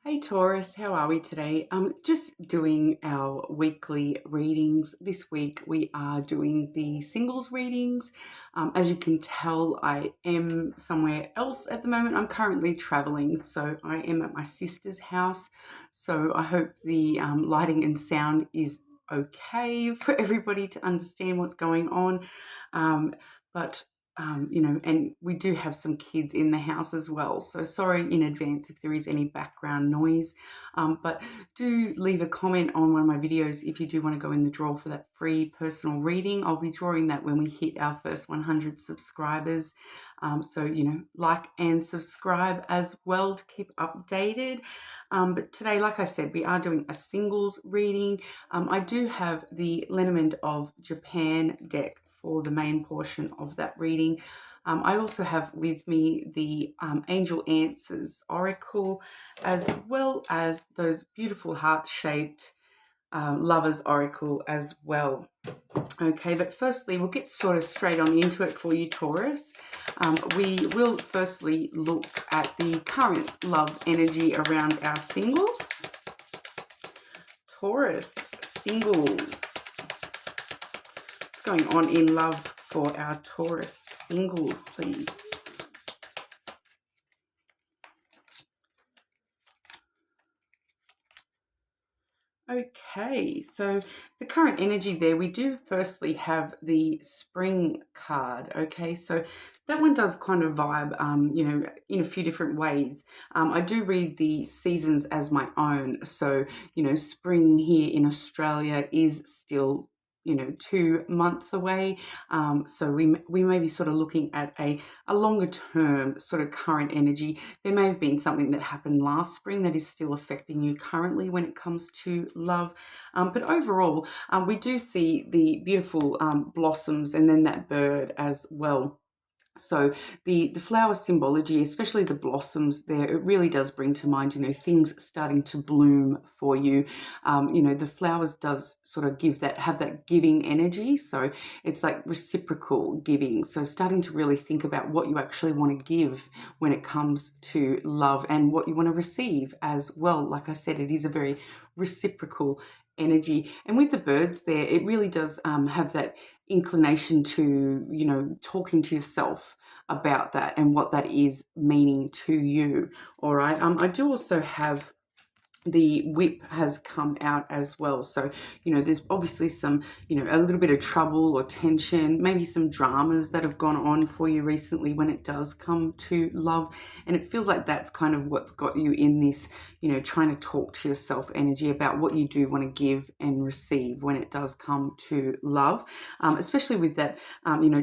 Hey Taurus, how are we today? Just doing our weekly readings. This week we are doing the singles readings. As you can tell, I am somewhere else at the moment. I'm currently traveling, so I am at my sister's house. So I hope the lighting and sound is okay for everybody to understand what's going on. But and we do have some kids in the house as well. So sorry in advance if there is any background noise. But do leave a comment on one of my videos if you do want to go in the draw for that free personal reading. I'll be drawing that when we hit our first 100 subscribers. So, like and subscribe as well to keep updated. But today, like I said, we are doing a singles reading. I do have the Lenormand of Japan deck for the main portion of that reading. I also have with me the Angel Answers Oracle, as well as those beautiful heart-shaped Lovers Oracle as well. Okay, but firstly, we'll get sort of straight on into it for you, Taurus. We will firstly look at the current love energy around our singles. Taurus Singles. Going on in love for our Taurus singles, please. Okay, so the current energy there, we do firstly have the spring card. Okay, so that one does kind of vibe, in a few different ways. I do read the seasons as my own. So, spring here in Australia is still 2 months away. So we may be sort of looking at a longer term sort of current energy. There may have been something that happened last spring that is still affecting you currently when it comes to love. But overall, we do see the beautiful blossoms and then that bird as well. So the flower symbology, especially the blossoms there, it really does bring to mind, things starting to bloom for you. The flowers does sort of have that giving energy. So it's like reciprocal giving. So starting to really think about what you actually want to give when it comes to love and what you want to receive as well. Like I said, it is a very reciprocal energy. And with the birds there, it really does have that inclination to, talking to yourself about that and what that is meaning to you. All right. I do also have the whip has come out as well. So, there's obviously some, a little bit of trouble or tension, maybe some dramas that have gone on for you recently when it does come to love. And it feels like that's kind of what's got you in this, trying to talk to yourself energy about what you do want to give and receive when it does come to love, especially with that,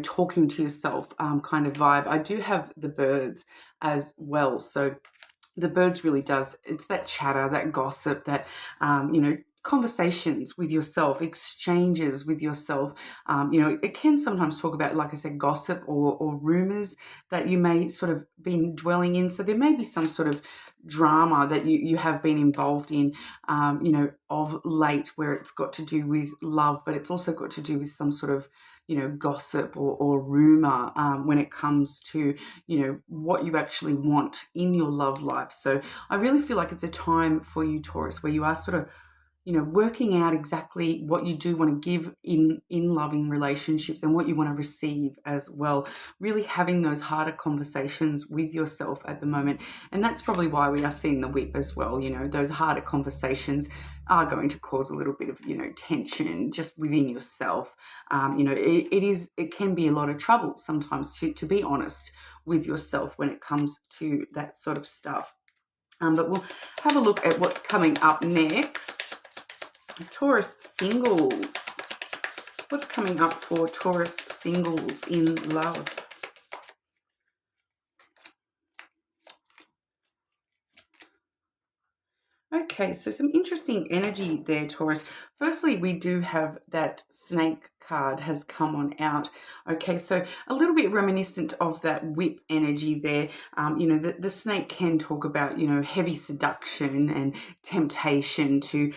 talking to yourself kind of vibe. I do have the birds as well. So the birds really does, it's that chatter, that gossip, that conversations with yourself, exchanges with yourself. It can sometimes talk about, like I said, gossip or rumors that you may sort of been dwelling in. So there may be some sort of drama that you have been involved in of late, where it's got to do with love, but it's also got to do with some sort of gossip or rumor when it comes to, what you actually want in your love life. So I really feel like it's a time for you, Taurus, where you are sort of, working out exactly what you do want to give in loving relationships and what you want to receive as well. Really having those harder conversations with yourself at the moment. And that's probably why we are seeing the whip as well. Those harder conversations are going to cause a little bit of, tension just within yourself. It can be a lot of trouble sometimes to be honest with yourself when it comes to that sort of stuff. But we'll have a look at what's coming up next. Taurus Singles. What's coming up for Taurus Singles in love? Okay, so some interesting energy there, Taurus. Firstly, we do have that snake card has come on out. Okay, so a little bit reminiscent of that whip energy there. The snake can talk about, heavy seduction and temptation to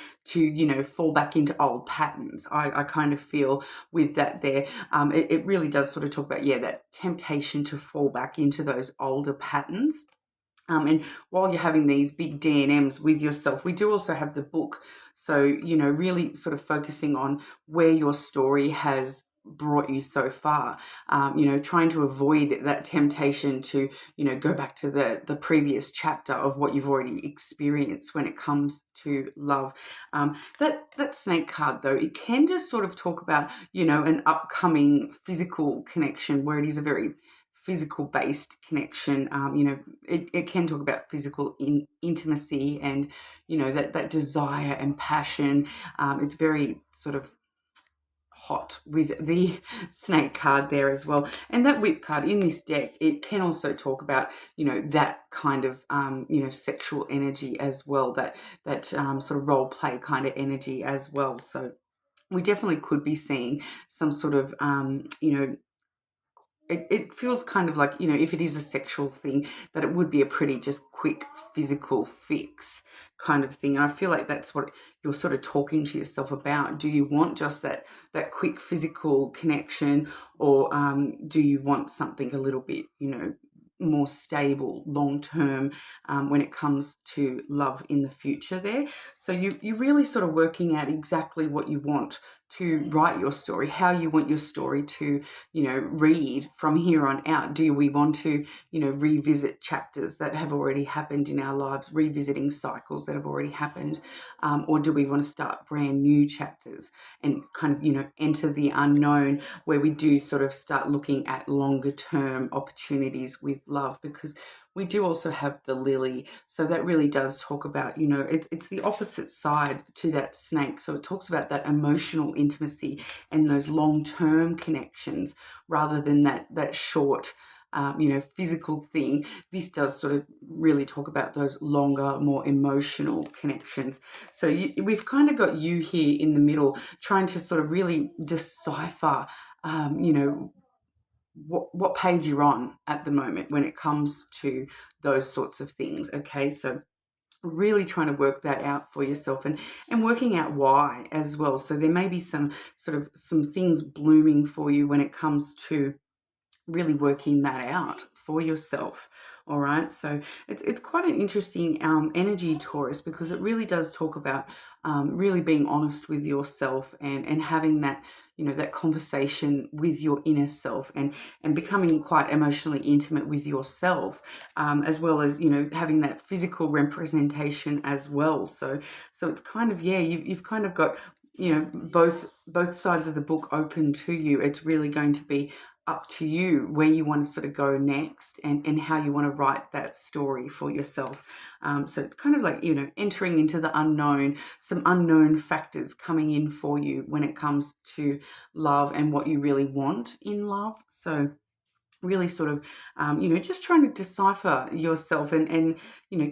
fall back into old patterns. I kind of feel with that there. It really does sort of talk about, that temptation to fall back into those older patterns. And while you're having these big D&Ms with yourself, we do also have the book. So, really sort of focusing on where your story has brought you so far, trying to avoid that temptation to, go back to the previous chapter of what you've already experienced when it comes to love. That snake card, though, it can just sort of talk about, an upcoming physical connection where it is a very physical based connection. It can talk about physical intimacy and that desire and passion. It's very sort of hot with the snake card there as well, and that whip card in this deck, it can also talk about that kind of sexual energy as well, that sort of role play kind of energy as well. So we definitely could be seeing some sort of it feels kind of like, if it is a sexual thing, that it would be a pretty just quick physical fix kind of thing. And I feel like that's what you're sort of talking to yourself about. Do you want just that quick physical connection, or do you want something a little bit, more stable long term, when it comes to love in the future there? So you're really sort of working out exactly what you want to write your story, how you want your story to read from here on out. Do we want to revisit chapters that have already happened in our lives, revisiting cycles that have already happened, or do we want to start brand new chapters and kind of enter the unknown, where we do sort of start looking at longer term opportunities with love? Because we do also have the lily, so that really does talk about, it's the opposite side to that snake. So it talks about that emotional intimacy and those long-term connections, rather than that short, physical thing. This does sort of really talk about those longer, more emotional connections. So we've kind of got you here in the middle, trying to sort of really decipher, what page you're on at the moment when it comes to those sorts of things. Okay, so really trying to work that out for yourself, and working out why as well. So there may be some things blooming for you when it comes to really working that out for yourself. All right, so it's quite an interesting energy, Taurus, because it really does talk about really being honest with yourself, and having that that conversation with your inner self, and becoming quite emotionally intimate with yourself, as well as having that physical representation as well. So it's kind of, yeah, you've kind of got both sides of the book open to you. It's really going to be up to you where you want to sort of go next, and how you want to write that story for yourself. So it's kind of like, entering into the unknown, some unknown factors coming in for you when it comes to love and what you really want in love. So really sort of, just trying to decipher yourself, and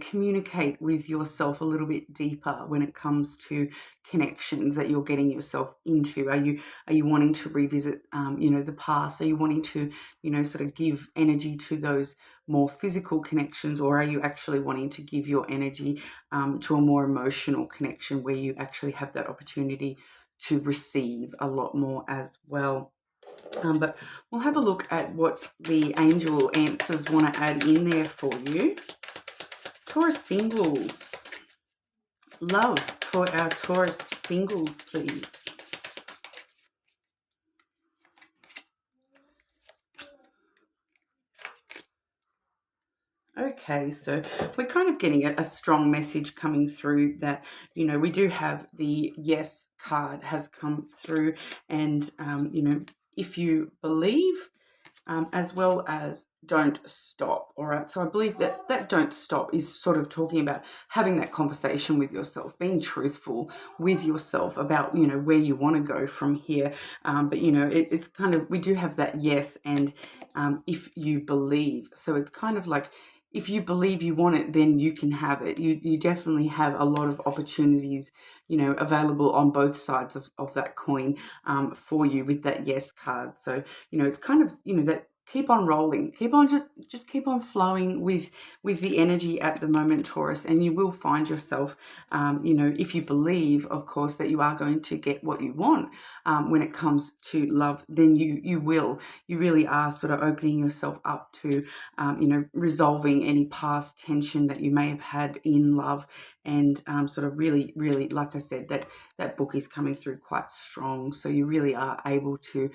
communicate with yourself a little bit deeper when it comes to connections that you're getting yourself into. Are you wanting to revisit, the past? Are you wanting to, sort of give energy to those more physical connections, or are you actually wanting to give your energy to a more emotional connection, where you actually have that opportunity to receive a lot more as well? But we'll have a look at what the angel answers want to add in there for you. Taurus singles. Love for our Taurus singles, please. Okay, so we're kind of getting a strong message coming through, that, we do have the yes card has come through, and, if you believe, as well as don't stop. All right, so I believe that don't stop is sort of talking about having that conversation with yourself, being truthful with yourself about where you want to go from here. But it's kind of, we do have that yes, and if you believe. So it's kind of like, if you believe you want it, then you can have it. You definitely have a lot of opportunities, available on both sides of that coin, for you with that yes card. So, it's kind of, that keep on rolling, keep on just keep on flowing with the energy at the moment, Taurus, and you will find yourself, if you believe, of course, that you are going to get what you want when it comes to love, then you will. You really are sort of opening yourself up to, resolving any past tension that you may have had in love, and sort of really, really, like I said, that book is coming through quite strong. So you really are able to,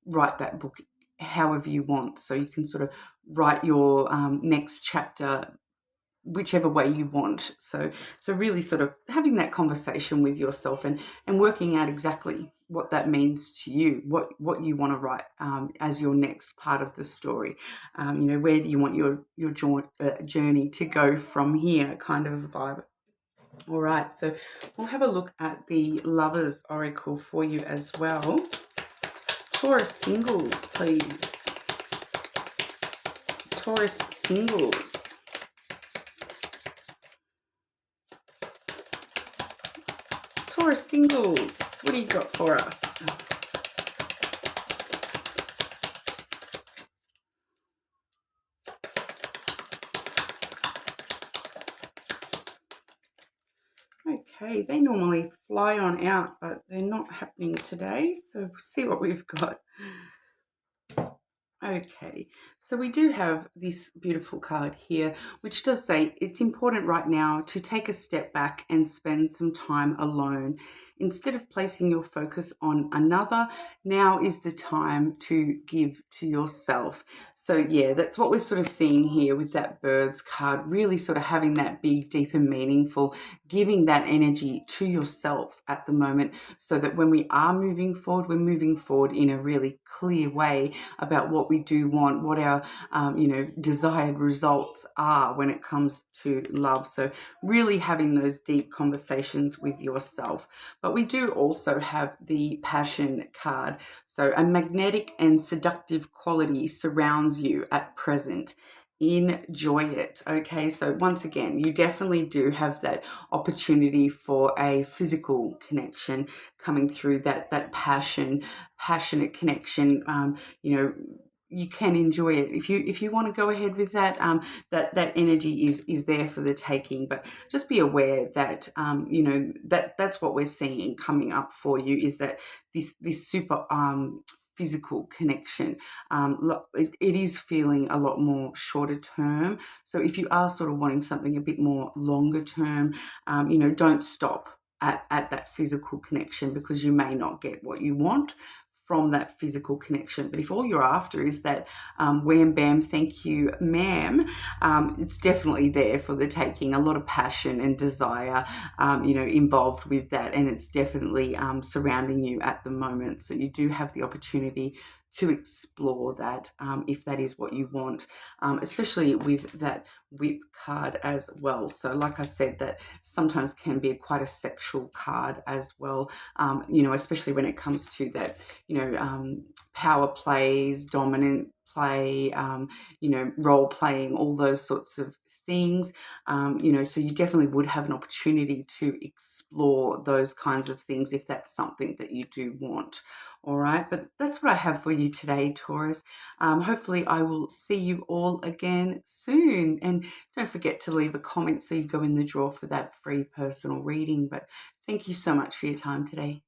write that book however you want. So you can sort of write your next chapter whichever way you want. So really sort of having that conversation with yourself, and working out exactly what that means to you, what you want to write as your next part of the story. Where do you want your journey to go from here, kind of a vibe. All right, so we'll have a look at the Lovers Oracle for you as well. Taurus Singles, please. Taurus Singles. Taurus Singles, what do you got for us? Okay, they normally fly on out, but they're not happening today. So we'll see what we've got. Okay, so we do have this beautiful card here, which does say it's important right now to take a step back and spend some time alone. Instead of placing your focus on another, now is the time to give to yourself. So yeah, that's what we're sort of seeing here with that birds card, really sort of having that big, deep and meaningful, giving that energy to yourself at the moment, so that when we are moving forward, we're moving forward in a really clear way about what we do want, what our desired results are when it comes to love. So really having those deep conversations with yourself. But we do also have the Passion card. So a magnetic and seductive quality surrounds you at present. Enjoy it. Okay, so once again, you definitely do have that opportunity for a physical connection coming through, that passionate connection. You can enjoy it if you want to go ahead with that. That energy is there for the taking, but just be aware that that's what we're seeing coming up for you, is that this super physical connection. It is feeling a lot more shorter term. So if you are sort of wanting something a bit more longer term, don't stop at that physical connection, because you may not get what you want from that physical connection. But if all you're after is that wham bam thank you ma'am, it's definitely there for the taking. A lot of passion and desire involved with that, and it's definitely surrounding you at the moment. So you do have the opportunity to explore that if that is what you want, especially with that whip card as well. So like I said, that sometimes can be quite a sexual card as well, especially when it comes to that, power plays, dominant play, role playing, all those sorts of things. So you definitely would have an opportunity to explore those kinds of things if that's something that you do want. All right, but that's what I have for you today, Taurus. Hopefully I will see you all again soon, and don't forget to leave a comment so you go in the draw for that free personal reading. But thank you so much for your time today.